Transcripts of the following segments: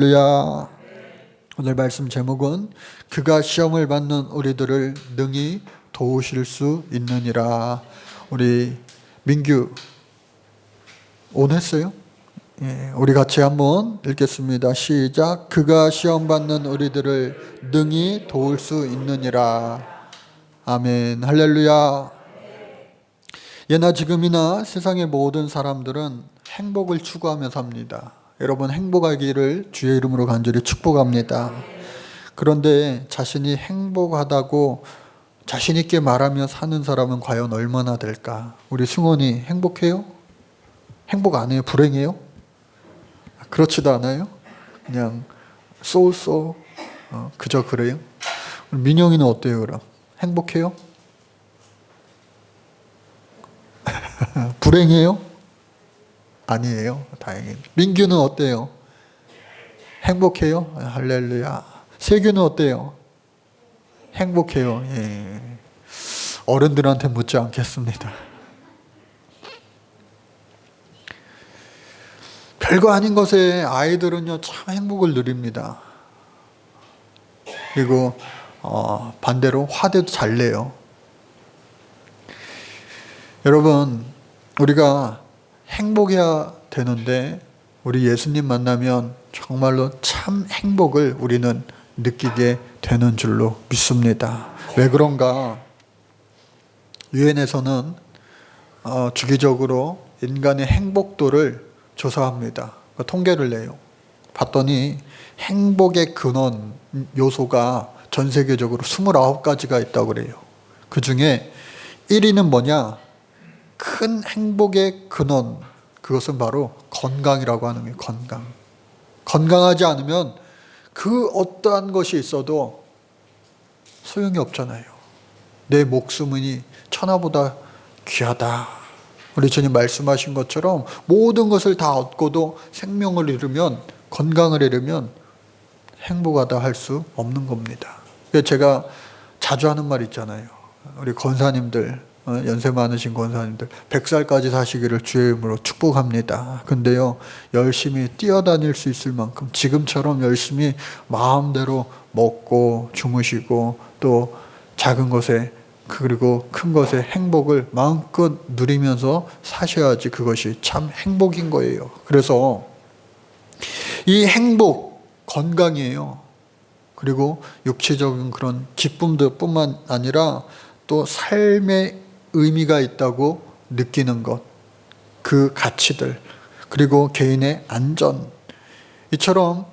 할렐루야. 오늘 말씀 제목은 그가 시험을 받는 우리들을 능히 도우실 수 있느니라. 우리 민규 온 했어요? 예, 우리 같이 한번 읽겠습니다. 시작. 그가 시험 받는 우리들을 능히 도울 수 있느니라. 아멘. 할렐루야. 예나 지금이나 세상의 모든 사람들은 행복을 추구하며 삽니다. 여러분 행복하기를 주의 이름으로 간절히 축복합니다. 그런데 자신이 행복하다고 자신 있게 말하며 사는 사람은 과연 얼마나 될까? 우리 승원이 행복해요? 행복 안 해요? 불행해요? 그렇지도 않아요? 그냥 쏘쏘 그저 그래요? 민영이는 어때요 그럼? 행복해요? 불행해요? 아니에요. 다행히. 민규는 어때요? 행복해요? 할렐루야. 세규는 어때요? 행복해요. 예. 어른들한테 묻지 않겠습니다. 별거 아닌 것에 아이들은요 참 행복을 누립니다. 그리고 반대로 화대도 잘 내요. 여러분 우리가 행복해야 되는데 우리 예수님 만나면 정말로 참 행복을 우리는 느끼게 되는 줄로 믿습니다. 왜 그런가? 유엔에서는 주기적으로 인간의 행복도를 조사합니다. 통계를 내요. 봤더니 행복의 근원 요소가 전 세계적으로 29가지가 있다고 그래요. 그 중에 1위는 뭐냐? 큰 행복의 근원, 그것은 바로 건강이라고 하는 거예요. 건강. 건강하지 않으면 그 어떠한 것이 있어도 소용이 없잖아요. 내 목숨이 천하보다 귀하다. 우리 주님 말씀하신 것처럼 모든 것을 다 얻고도 생명을 잃으면, 건강을 잃으면 행복하다 할 수 없는 겁니다. 제가 자주 하는 말 있잖아요. 우리 권사님들, 연세 많으신 권사님들 100살까지 사시기를 주의 이름으로 축복합니다. 근데요 열심히 뛰어다닐 수 있을 만큼 지금처럼 열심히 마음대로 먹고 주무시고 또 작은 것에 그리고 큰 것의 행복을 마음껏 누리면서 사셔야지 그것이 참 행복인 거예요. 그래서 이 행복 건강이에요. 그리고 육체적인 그런 기쁨들 뿐만 아니라 또 삶의 의미가 있다고 느끼는 것, 그 가치들, 그리고 개인의 안전. 이처럼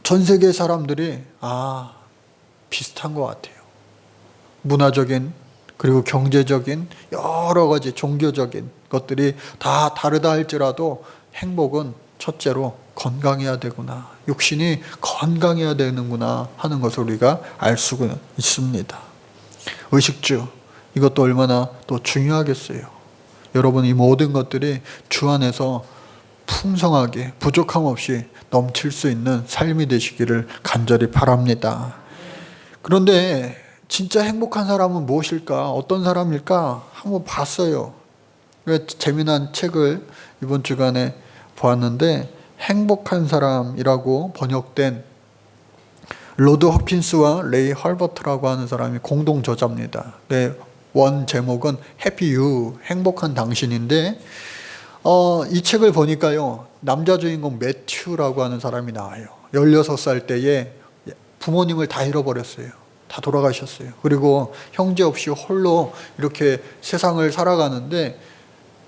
전 세계 사람들이 비슷한 것 같아요. 문화적인 그리고 경제적인 여러 가지 종교적인 것들이 다 다르다 할지라도 행복은 첫째로 건강해야 되구나. 육신이 건강해야 되는구나 하는 것을 우리가 알 수가 있습니다. 의식주 이것도 얼마나 또 중요하겠어요. 여러분 이 모든 것들이 주 안에서 풍성하게 부족함 없이 넘칠 수 있는 삶이 되시기를 간절히 바랍니다. 그런데 진짜 행복한 사람은 무엇일까? 어떤 사람일까? 한번 봤어요. 재미난 책을 이번 주간에 보았는데 행복한 사람이라고 번역된 로드 허킨스와 레이 헐버트라고 하는 사람이 공동 저자입니다. 원 제목은 해피 유, 행복한 당신인데 이 책을 보니까요 남자 주인공 매튜라고 하는 사람이 나와요. 16살 때에 부모님을 다 잃어버렸어요. 다 돌아가셨어요. 그리고 형제 없이 홀로 이렇게 세상을 살아가는데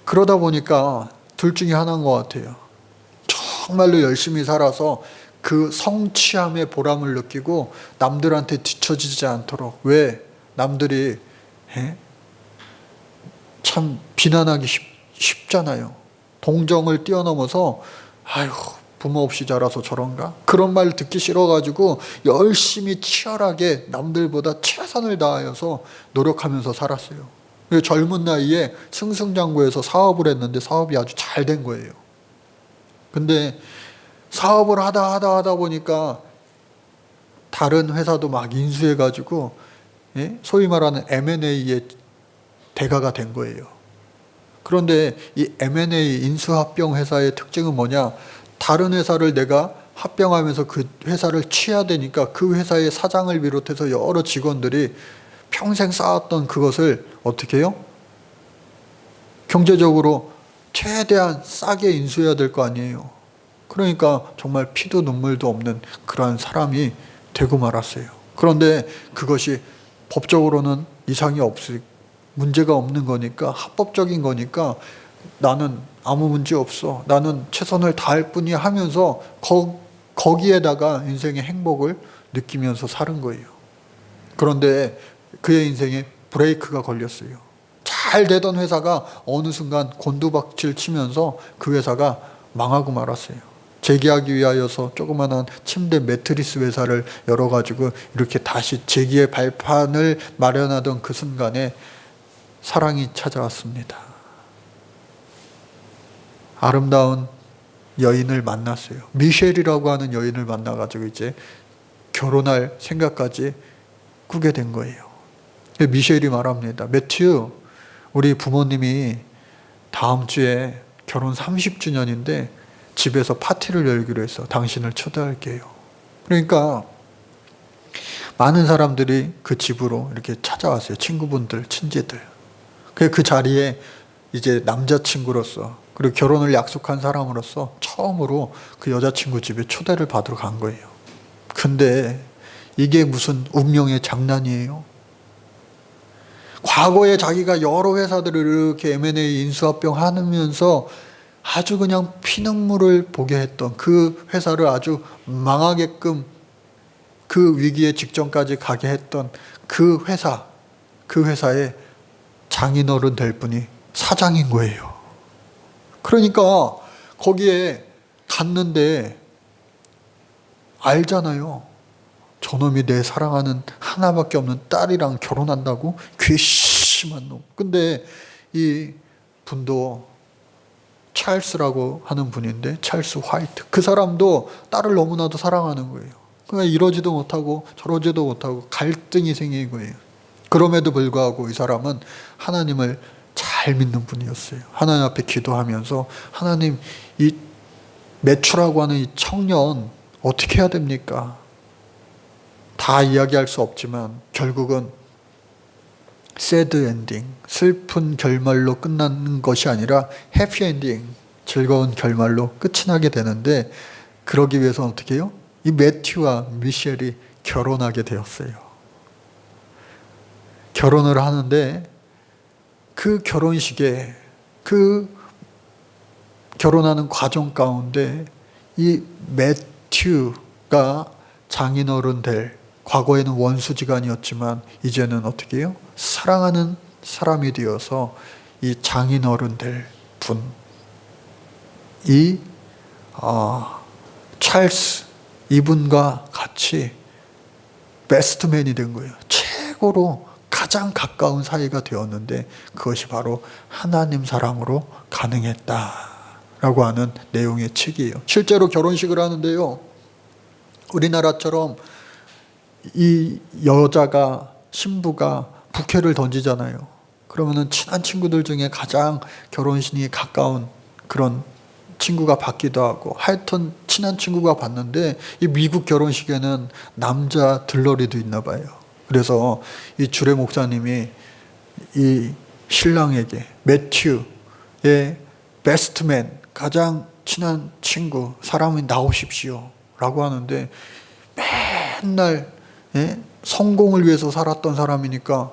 그러다 보니까 둘 중에 하나인 것 같아요. 정말로 열심히 살아서 그 성취함의 보람을 느끼고 남들한테 뒤처지지 않도록. 왜? 남들이 참 비난하기 쉽잖아요. 동정을 뛰어넘어서 아유 부모 없이 자라서 저런가? 그런 말 듣기 싫어가지고 열심히 치열하게 남들보다 최선을 다하여서 노력하면서 살았어요. 젊은 나이에 승승장구해서 사업을 했는데 사업이 아주 잘 된 거예요. 근데 사업을 하다 보니까 다른 회사도 막 인수해가지고 소위 말하는 M&A의 대가가 된 거예요. 그런데 이 M&A 인수합병 회사의 특징은 뭐냐? 다른 회사를 내가 합병하면서 그 회사를 취해야 되니까 그 회사의 사장을 비롯해서 여러 직원들이 평생 쌓았던 그것을 어떻게 해요? 경제적으로 최대한 싸게 인수해야 될 거 아니에요. 그러니까 정말 피도 눈물도 없는 그러한 사람이 되고 말았어요. 그런데 그것이 법적으로는 이상이 없을, 문제가 없는 거니까, 합법적인 거니까 나는 아무 문제 없어, 나는 최선을 다할 뿐이야 하면서 거기에다가 인생의 행복을 느끼면서 사는 거예요. 그런데 그의 인생에 브레이크가 걸렸어요. 잘 되던 회사가 어느 순간 곤두박질 치면서 그 회사가 망하고 말았어요. 재기하기 위하여서 조그마한 침대 매트리스 회사를 열어가지고 이렇게 다시 재기의 발판을 마련하던 그 순간에 사랑이 찾아왔습니다. 아름다운 여인을 만났어요. 미셸이라고 하는 여인을 만나가지고 이제 결혼할 생각까지 꾸게 된 거예요. 미셸이 말합니다. 매튜, 우리 부모님이 다음 주에 결혼 30주년인데 집에서 파티를 열기로 해서 당신을 초대할게요. 그러니까 많은 사람들이 그 집으로 이렇게 찾아왔어요. 친구분들, 친지들. 그 자리에 이제 남자친구로서 그리고 결혼을 약속한 사람으로서 처음으로 그 여자친구 집에 초대를 받으러 간 거예요. 근데 이게 무슨 운명의 장난이에요? 과거에 자기가 여러 회사들을 이렇게 M&A 인수합병 하면서 아주 그냥 피눈물을 보게 했던 그 회사를 아주 망하게끔 그 위기의 직전까지 가게 했던 그 회사의 장인어른 될 분이 사장인 거예요. 그러니까 거기에 갔는데 알잖아요. 저놈이 내 사랑하는 하나밖에 없는 딸이랑 결혼한다고? 괘씸한 놈. 근데 이 분도 찰스라고 하는 분인데, 찰스 화이트. 그 사람도 딸을 너무나도 사랑하는 거예요. 그러니까 이러지도 못하고 저러지도 못하고 갈등이 생긴 거예요. 그럼에도 불구하고 이 사람은 하나님을 잘 믿는 분이었어요. 하나님 앞에 기도하면서 하나님, 이 매추라고 하는 이 청년 어떻게 해야 됩니까? 다 이야기할 수 없지만 결국은 새드 엔딩, 슬픈 결말로 끝나는 것이 아니라 해피 엔딩, 즐거운 결말로 끝이 나게 되는데, 그러기 위해서 어떻게 해요? 이 매튜와 미셸이 결혼하게 되었어요. 결혼을 하는데 그 결혼식에, 그 결혼하는 과정 가운데 이 매튜가 장인어른 될, 과거에는 원수지간이었지만 이제는 어떻게 해요? 사랑하는 사람이 되어서 이 장인어른 될 분, 이 찰스, 이분과 같이 베스트맨이 된 거예요. 최고로 가장 가까운 사이가 되었는데 그것이 바로 하나님 사랑으로 가능했다라고 하는 내용의 책이에요. 실제로 결혼식을 하는데요, 우리나라처럼 이 여자가, 신부가 부케를 던지잖아요. 그러면은 친한 친구들 중에 가장 결혼식이 가까운 그런 친구가 받기도 하고, 하여튼 친한 친구가 받는데, 이 미국 결혼식에는 남자 들러리도 있나 봐요. 그래서 이 주례 목사님이 이 신랑에게 매튜의 베스트맨, 가장 친한 친구, 사람이 나오십시오 라고 하는데, 맨날 성공을 위해서 살았던 사람이니까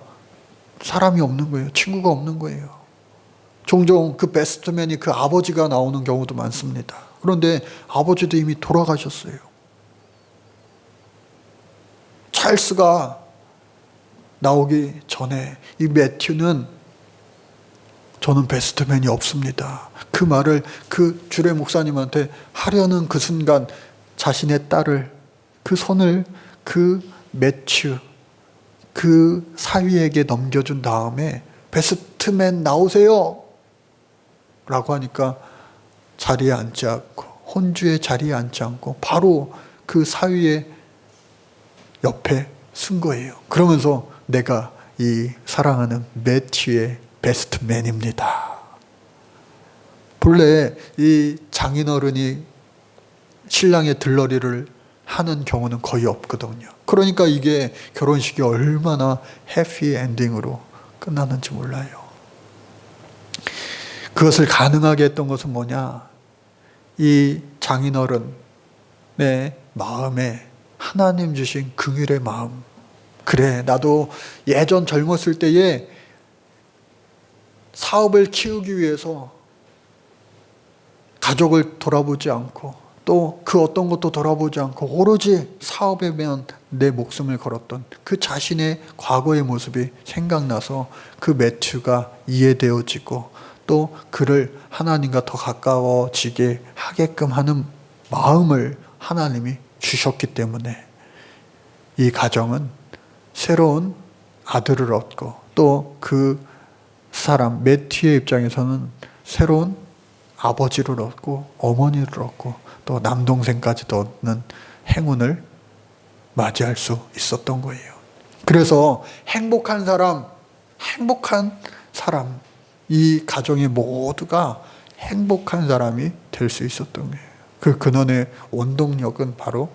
사람이 없는 거예요. 친구가 없는 거예요. 종종 그 베스트맨이 그 아버지가 나오는 경우도 많습니다. 그런데 아버지도 이미 돌아가셨어요. 찰스가 나오기 전에 이 매튜는 저는 베스트맨이 없습니다, 그 말을 그 주례 목사님한테 하려는 그 순간 자신의 딸을, 그 손을 그 매튜, 그 사위에게 넘겨준 다음에 베스트맨 나오세요 라고 하니까 자리에 앉지 않고, 혼주의 자리에 앉지 않고 바로 그 사위의 옆에 쓴 거예요. 그러면서 내가 이 사랑하는 매튜의 베스트맨입니다. 본래 이 장인어른이 신랑의 들러리를 하는 경우는 거의 없거든요. 그러니까 이게 결혼식이 얼마나 해피 엔딩으로 끝나는지 몰라요. 그것을 가능하게 했던 것은 뭐냐? 이 장인어른의 마음에 하나님 주신 긍휼의 마음. 그래, 나도 예전 젊었을 때에 사업을 키우기 위해서 가족을 돌아보지 않고 또 그 어떤 것도 돌아보지 않고 오로지 사업에만 내 목숨을 걸었던 그 자신의 과거의 모습이 생각나서 그 매튜가 이해되어지고 또 그를 하나님과 더 가까워지게 하게끔 하는 마음을 하나님이 주셨기 때문에 이 가정은 새로운 아들을 얻고 또 그 사람 매튜의 입장에서는 새로운 아버지를 얻고 어머니를 얻고 또 남동생까지도 얻는 행운을 맞이할 수 있었던 거예요. 그래서 행복한 사람, 이 가정의 모두가 행복한 사람이 될 수 있었던 거예요. 그 근원의 원동력은 바로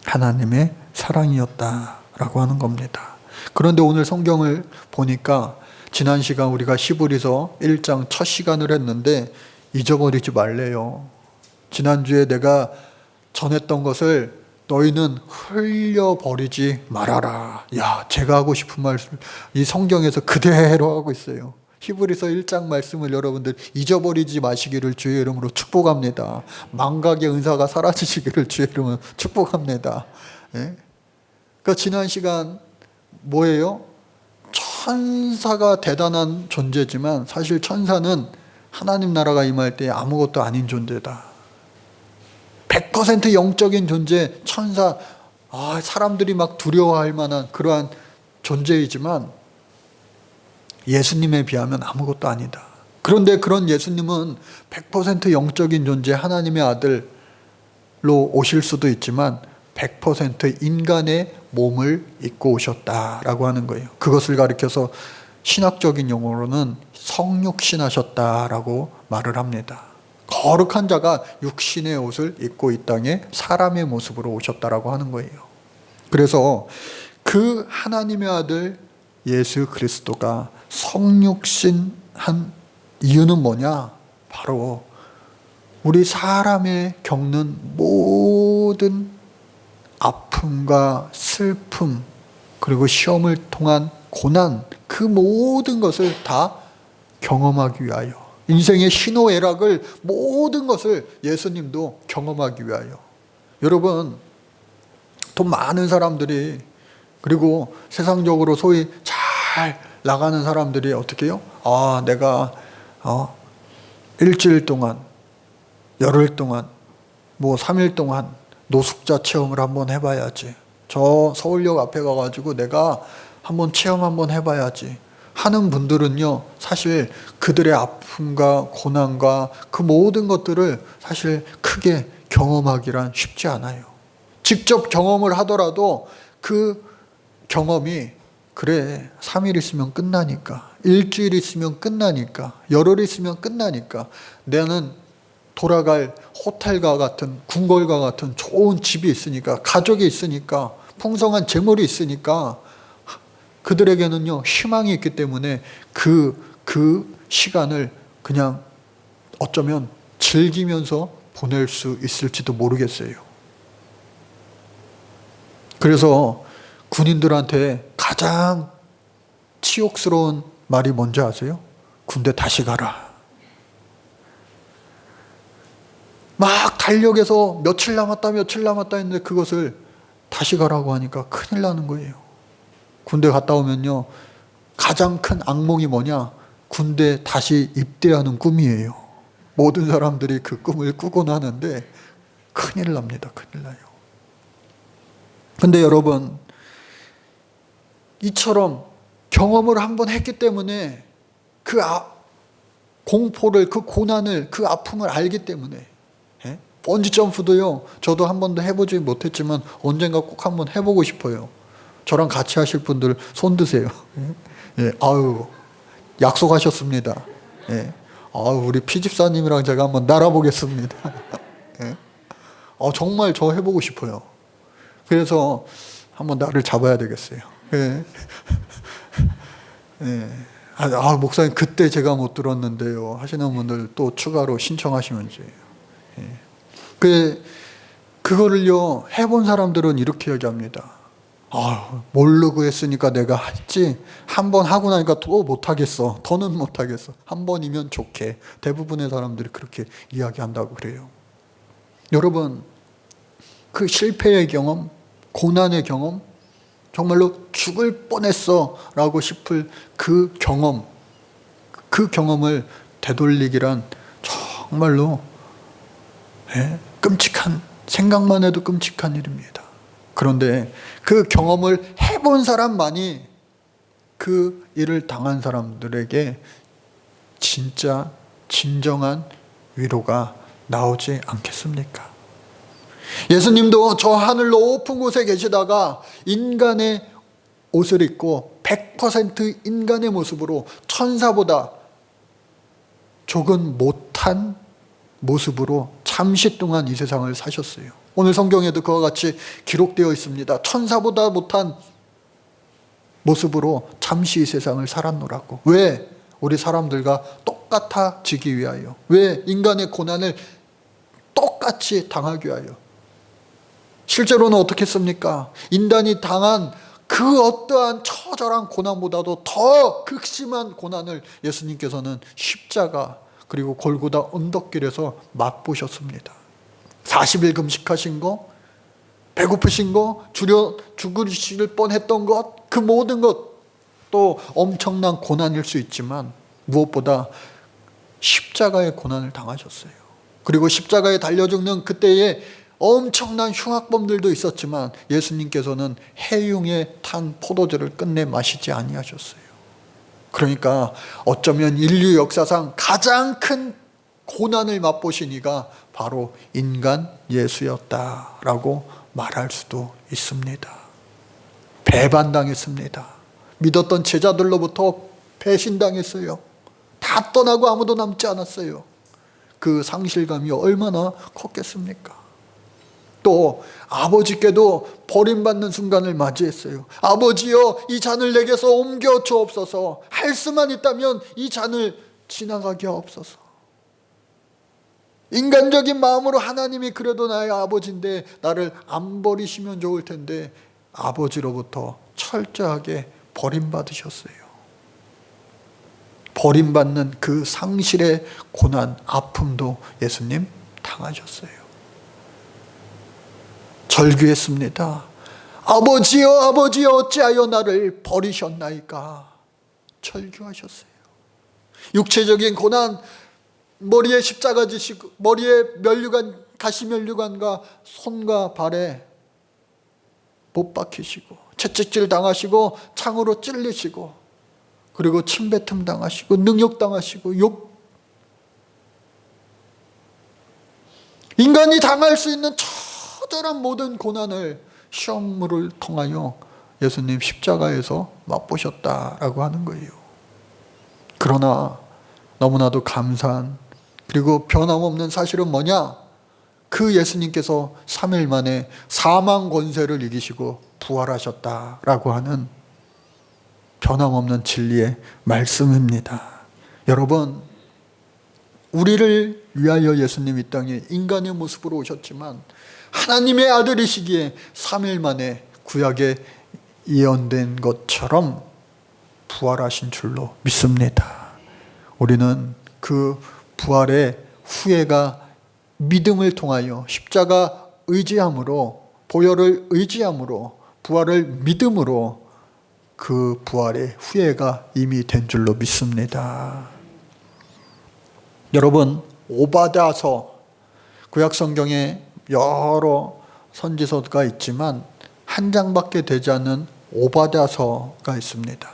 하나님의 사랑이었다라고 하는 겁니다. 그런데 오늘 성경을 보니까 지난 시간 우리가 히브리서 1장 첫 시간을 했는데 잊어버리지 말래요. 지난주에 내가 전했던 것을 너희는 흘려버리지 말아라. 야, 제가 하고 싶은 말씀 이 성경에서 그대로 하고 있어요. 히브리서 1장 말씀을 여러분들 잊어버리지 마시기를 주의 이름으로 축복합니다. 망각의 은사가 사라지시기를 주의 이름으로 축복합니다. 예? 그러니까 지난 시간 뭐예요? 천사가 대단한 존재지만 사실 천사는 하나님 나라가 임할 때 아무것도 아닌 존재다. 100% 영적인 존재, 천사, 사람들이 막 두려워할 만한 그러한 존재이지만 예수님에 비하면 아무것도 아니다. 그런데 그런 예수님은 100% 영적인 존재, 하나님의 아들로 오실 수도 있지만 100% 인간의 몸을 입고 오셨다라고 하는 거예요. 그것을 가리켜서 신학적인 용어로는 성육신하셨다라고 말을 합니다. 거룩한 자가 육신의 옷을 입고 이 땅에 사람의 모습으로 오셨다라고 하는 거예요. 그래서 그 하나님의 아들 예수 그리스도가 성육신한 이유는 뭐냐? 바로 우리 사람의 겪는 모든 아픔과 슬픔 그리고 시험을 통한 고난 그 모든 것을 다 경험하기 위하여 인생의 희노애락을 모든 것을 예수님도 경험하기 위하여 여러분 돈 많은 사람들이 그리고 세상적으로 소위 잘 나가는 사람들이 어떻게 해요? 내가 일주일 동안 열흘 동안 3일 동안 노숙자 체험을 한번 해봐야지. 저 서울역 앞에 가가지고 내가 한번 체험 한번 해봐야지 하는 분들은요, 사실 그들의 아픔과 고난과 그 모든 것들을 사실 크게 경험하기란 쉽지 않아요. 직접 경험을 하더라도 그 경험이 그래 3일 있으면 끝나니까, 일주일 있으면 끝나니까, 열흘 있으면 끝나니까, 나는 돌아갈 호텔과 같은 궁궐과 같은 좋은 집이 있으니까, 가족이 있으니까, 풍성한 재물이 있으니까 그들에게는요 희망이 있기 때문에 그 시간을 그냥 어쩌면 즐기면서 보낼 수 있을지도 모르겠어요. 그래서 군인들한테 가장 치욕스러운 말이 뭔지 아세요? 군대 다시 가라. 막 달력에서 며칠 남았다 했는데 그것을 다시 가라고 하니까 큰일 나는 거예요. 군대 갔다 오면요 가장 큰 악몽이 뭐냐? 군대 다시 입대하는 꿈이에요. 모든 사람들이 그 꿈을 꾸곤 하는데 큰일 납니다. 큰일 나요. 근데 여러분, 이처럼 경험을 한번 했기 때문에 그 공포를, 그 고난을, 그 아픔을 알기 때문에, 번지점프도요 저도 한 번도 해보지 못했지만 언젠가 꼭 한번 해보고 싶어요. 저랑 같이 하실 분들 손 드세요. 약속하셨습니다. 우리 피집사님이랑 제가 한번 날아보겠습니다. 정말 저 해보고 싶어요. 그래서 한번 나를 잡아야 되겠어요. 예. 예. 목사님 그때 제가 못 들었는데요 하시는 분들 또 추가로 신청하시면 돼요. 예. 그거를요 해본 사람들은 이렇게 얘기합니다. 모르고 했으니까 내가 했지, 한 번 하고 나니까 또 못하겠어, 더는 못하겠어, 한 번이면 좋게. 대부분의 사람들이 그렇게 이야기한다고 그래요. 여러분, 그 실패의 경험, 고난의 경험, 정말로 죽을 뻔했어 라고 싶을 그 경험을 되돌리기란 정말로 끔찍한, 생각만 해도 끔찍한 일입니다. 그런데 그 경험을 해본 사람만이 그 일을 당한 사람들에게 진짜 진정한 위로가 나오지 않겠습니까? 예수님도 저 하늘 높은 곳에 계시다가 인간의 옷을 입고 100% 인간의 모습으로 천사보다 조금 못한 모습으로 잠시 동안 이 세상을 사셨어요. 오늘 성경에도 그와 같이 기록되어 있습니다. 천사보다 못한 모습으로 잠시 이 세상을 살았노라고. 왜? 우리 사람들과 똑같아지기 위하여. 왜? 인간의 고난을 똑같이 당하기 위하여. 실제로는 어떻겠습니까? 인간이 당한 그 어떠한 처절한 고난보다도 더 극심한 고난을 예수님께서는 십자가 그리고 골고다 언덕길에서 맛보셨습니다. 40일 금식하신 거, 배고프신 거, 죽으실 뻔했던 것, 그 모든 것 또 엄청난 고난일 수 있지만 무엇보다 십자가의 고난을 당하셨어요. 그리고 십자가에 달려 죽는 그때에 엄청난 흉악범들도 있었지만 예수님께서는 해융에 탄 포도주를 끝내 마시지 아니하셨어요. 그러니까 어쩌면 인류 역사상 가장 큰 고난을 맛보신 이가 바로 인간 예수였다라고 말할 수도 있습니다. 배반당했습니다. 믿었던 제자들로부터 배신당했어요. 다 떠나고 아무도 남지 않았어요. 그 상실감이 얼마나 컸겠습니까? 또 아버지께도 버림받는 순간을 맞이했어요. 아버지여, 이 잔을 내게서 옮겨 주옵소서. 할 수만 있다면 이 잔을 지나가게 하옵소서. 인간적인 마음으로 하나님이 그래도 나의 아버지인데 나를 안 버리시면 좋을 텐데 아버지로부터 철저하게 버림받으셨어요. 버림받는 그 상실의 고난, 아픔도 예수님 당하셨어요. 절규했습니다. 아버지여, 아버지여, 어찌하여 나를 버리셨나이까. 절규하셨어요. 육체적인 고난, 머리에 십자가 지시고 머리에 면류관, 가시 면류관과 손과 발에 못 박히시고 채찍질 당하시고 창으로 찔리시고 그리고 침뱉음 당하시고 능욕 당하시고 인간이 당할 수 있는 처절한 모든 고난을 시험을 통하여 예수님 십자가에서 맛보셨다라고 하는 거예요. 그러나 너무나도 감사한 그리고 변함없는 사실은 뭐냐? 그 예수님께서 3일 만에 사망 권세를 이기시고 부활하셨다라고 하는 변함없는 진리의 말씀입니다. 여러분, 우리를 위하여 예수님 이 땅에 인간의 모습으로 오셨지만 하나님의 아들이시기에 3일 만에 구약에 예언된 것처럼 부활하신 줄로 믿습니다. 우리는 그 부활의 후예가 믿음을 통하여 십자가 의지함으로, 보혈을 의지함으로, 부활을 믿음으로 그 부활의 후예가 이미 된 줄로 믿습니다. 여러분, 오바댜서, 구약 성경에 여러 선지서가 있지만 한 장밖에 되지 않는 오바댜서가 있습니다.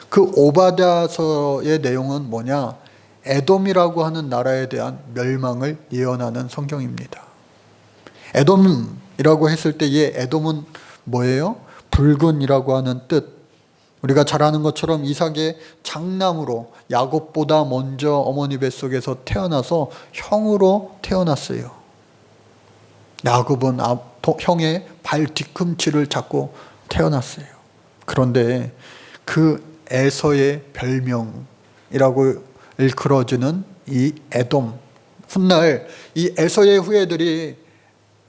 그 오바댜서의 내용은 뭐냐? 에돔이라고 하는 나라에 대한 멸망을 예언하는 성경입니다. 에돔이라고 했을 때 이 에돔은 뭐예요? 붉은이라고 하는 뜻. 우리가 잘 아는 것처럼 이삭의 장남으로 야곱보다 먼저 어머니 뱃속에서 태어나서 형으로 태어났어요. 야곱은 형의 발 뒤꿈치를 잡고 태어났어요. 그런데 그 에서의 별명이라고 일컬어지는 이 에돔, 훗날 이 에서의 후예들이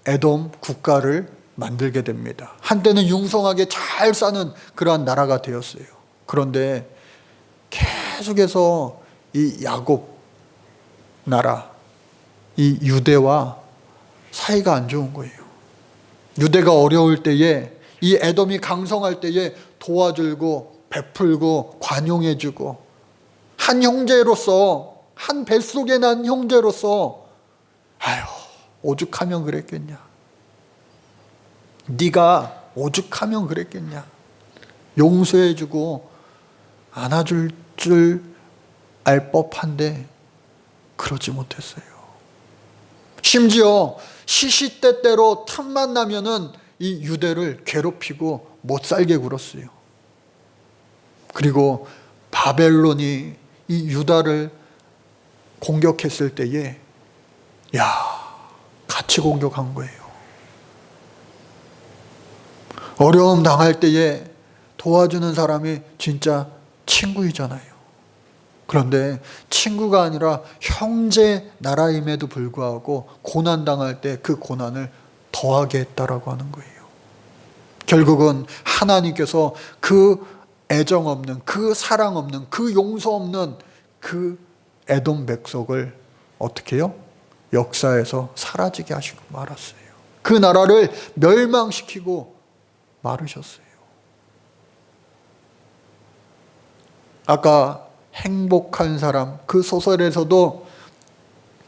에돔 국가를 만들게 됩니다. 한때는 융성하게 잘 사는 그러한 나라가 되었어요. 그런데 계속해서 이 야곱 나라, 이 유대와 사이가 안 좋은 거예요. 유대가 어려울 때에, 이 에돔이 강성할 때에 도와주고 베풀고 관용해주고, 한 형제로서, 한 뱃속에 난 형제로서 아유, 오죽하면 그랬겠냐, 네가 오죽하면 그랬겠냐, 용서해주고 안아줄 줄 알 법한데 그러지 못했어요. 심지어 시시때때로 틈만 나면은 이 유대를 괴롭히고 못 살게 굴었어요. 그리고 바벨론이 이 유다를 공격했을 때에 같이 공격한 거예요. 어려움 당할 때에 도와주는 사람이 진짜 친구이잖아요. 그런데 친구가 아니라 형제 나라임에도 불구하고 고난 당할 때 그 고난을 더하게 했다라고 하는 거예요. 결국은 하나님께서 그 애정 없는, 그 사랑 없는, 그 용서 없는 그 에돔 백성을 어떻게 해요? 역사에서 사라지게 하시고 말았어요. 그 나라를 멸망시키고 말으셨어요. 아까 행복한 사람, 그 소설에서도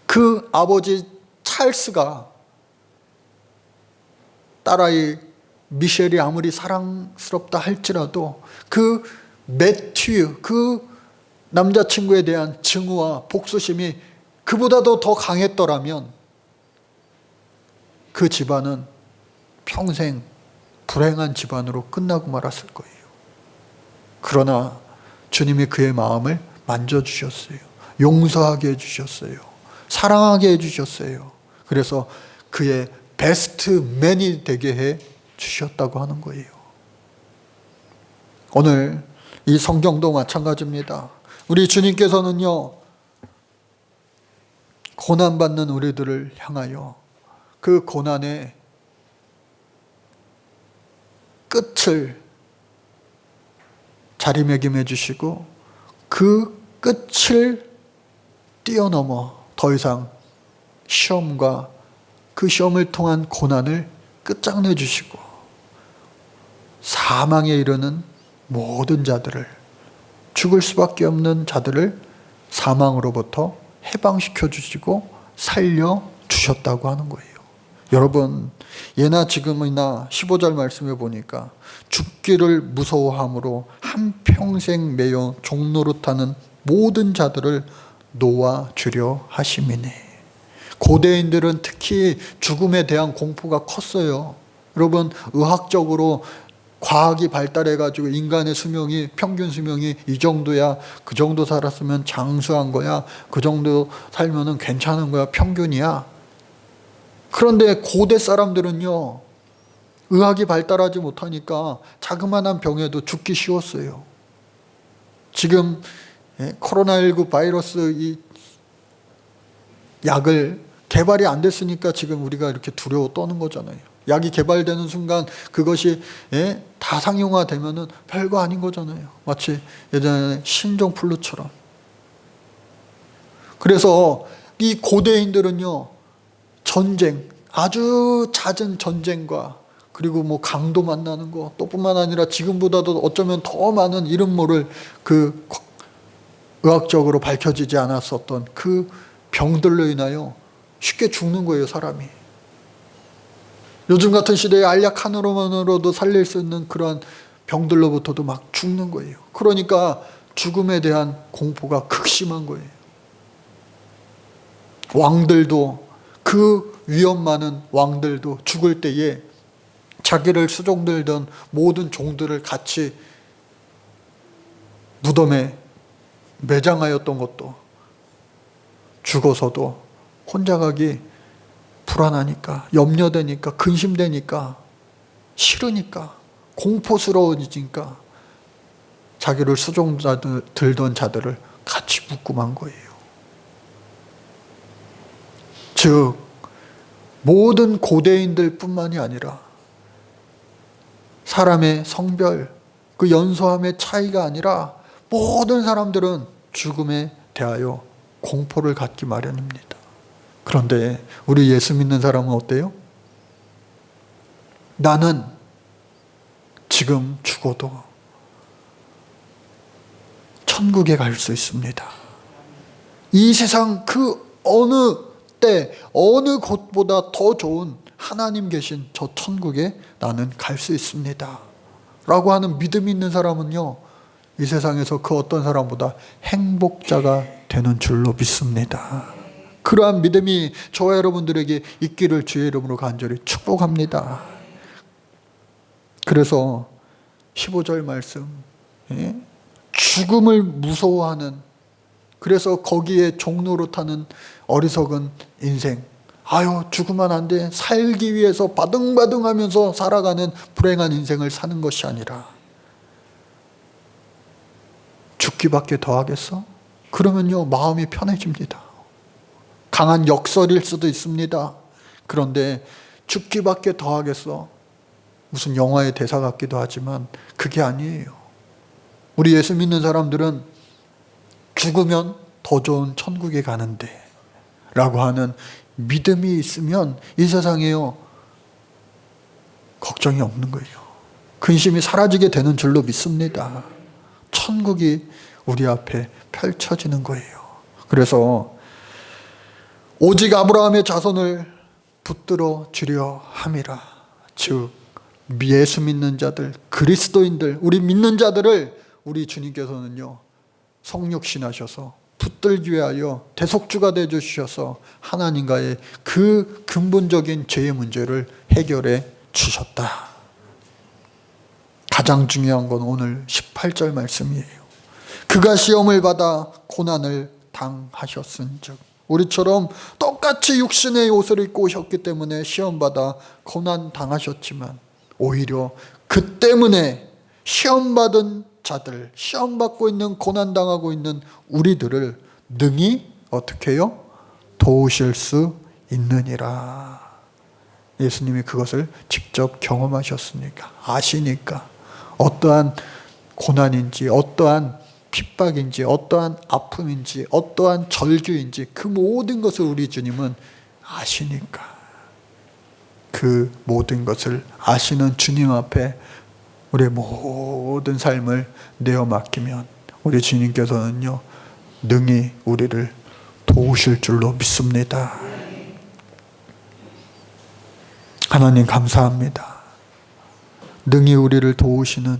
그 아버지 찰스가 딸아이 미셸이 아무리 사랑스럽다 할지라도 그 매튜, 그 남자친구에 대한 증오와 복수심이 그보다도 더 강했더라면 그 집안은 평생 불행한 집안으로 끝나고 말았을 거예요. 그러나 주님이 그의 마음을 만져주셨어요. 용서하게 해주셨어요. 사랑하게 해주셨어요. 그래서 그의 베스트맨이 되게 해주셨다고 하는 거예요. 오늘 이 성경도 마찬가지입니다. 우리 주님께서는요, 고난받는 우리들을 향하여 그 고난의 끝을 자리매김해 주시고, 그 끝을 뛰어넘어 더 이상 시험과 그 시험을 통한 고난을 끝장내 주시고, 사망에 이르는 모든 자들을, 죽을 수밖에 없는 자들을 사망으로부터 해방시켜 주시고 살려 주셨다고 하는 거예요. 여러분, 예나 지금이나 15절 말씀에 보니까 죽기를 무서워함으로 한평생 매여 종노릇하는 모든 자들을 놓아주려 하심이네. 고대인들은 특히 죽음에 대한 공포가 컸어요. 여러분, 의학적으로 과학이 발달해가지고 인간의 수명이, 평균 수명이 이 정도야, 그 정도 살았으면 장수한 거야, 그 정도 살면은 괜찮은 거야, 평균이야. 그런데 고대 사람들은요, 의학이 발달하지 못하니까 자그마한 병에도 죽기 쉬웠어요. 지금 코로나19 바이러스 이 약을 개발이 안 됐으니까 지금 우리가 이렇게 두려워 떠는 거잖아요. 약이 개발되는 순간 그것이 다 상용화되면은 별거 아닌 거잖아요. 마치 예전에 신종플루처럼. 그래서 이 고대인들은요, 전쟁, 아주 잦은 전쟁과 그리고 뭐 강도 만나는 거, 또 뿐만 아니라 지금보다도 어쩌면 더 많은 이름 모를 그 의학적으로 밝혀지지 않았었던 그 병들로 인하여 쉽게 죽는 거예요, 사람이. 요즘 같은 시대에 알약 하나로만으로도 살릴 수 있는 그러한 병들로부터도 막 죽는 거예요. 그러니까 죽음에 대한 공포가 극심한 거예요. 왕들도, 그 위험 많은 왕들도 죽을 때에 자기를 수종들던 모든 종들을 같이 무덤에 매장하였던 것도, 죽어서도 혼자 가기 불안하니까, 염려되니까, 근심되니까, 싫으니까, 공포스러워지니까 자기를 수종자들 들던 자들을 같이 묶고 만 거예요. 즉 모든 고대인들 뿐만이 아니라 사람의 성별, 그 연소함의 차이가 아니라 모든 사람들은 죽음에 대하여 공포를 갖기 마련입니다. 그런데 우리 예수 믿는 사람은 어때요? 나는 지금 죽어도 천국에 갈 수 있습니다. 이 세상 그 어느 때 어느 곳보다 더 좋은 하나님 계신 저 천국에 나는 갈 수 있습니다 라고 하는 믿음이 있는 사람은요, 이 세상에서 그 어떤 사람보다 행복자가 되는 줄로 믿습니다. 그러한 믿음이 저와 여러분들에게 있기를 주의 이름으로 간절히 축복합니다. 그래서 15절 말씀, 죽음을 무서워하는, 그래서 거기에 종로로 타는 어리석은 인생, 아유 죽으면 안 돼, 살기 위해서 바등바등하면서 살아가는 불행한 인생을 사는 것이 아니라 죽기밖에 더 하겠어? 그러면요 마음이 편해집니다. 강한 역설일 수도 있습니다. 그런데 죽기밖에 더 하겠어? 무슨 영화의 대사 같기도 하지만 그게 아니에요. 우리 예수 믿는 사람들은 죽으면 더 좋은 천국에 가는데 라고 하는 믿음이 있으면 이 세상에요 걱정이 없는 거예요. 근심이 사라지게 되는 줄로 믿습니다. 천국이 우리 앞에 펼쳐지는 거예요. 그래서 오직 아브라함의 자손을 붙들어 주려 함이라. 즉 예수 믿는 자들, 그리스도인들, 우리 믿는 자들을 우리 주님께서는요 성육신하셔서 붙들기 위하여 대속주가 되어 주셔서 하나님과의 그 근본적인 죄의 문제를 해결해 주셨다. 가장 중요한 건 오늘 18절 말씀이에요. 그가 시험을 받아 고난을 당하셨은즉, 우리처럼 똑같이 육신의 옷을 입고 오셨기 때문에 시험받아 고난 당하셨지만 오히려 그 때문에 시험받은 자들, 시험받고 있는, 고난당하고 있는 우리들을 능히 어떻게 해요? 도우실 수 있느니라. 예수님이 그것을 직접 경험하셨으니까, 아시니까 어떠한 고난인지, 어떠한 핍박인지, 어떠한 아픔인지, 어떠한 절규인지 그 모든 것을 우리 주님은 아시니까, 그 모든 것을 아시는 주님 앞에 우리의 모든 삶을 내어 맡기면 우리 주님께서는요 능히 우리를 도우실 줄로 믿습니다. 하나님 감사합니다. 능히 우리를 도우시는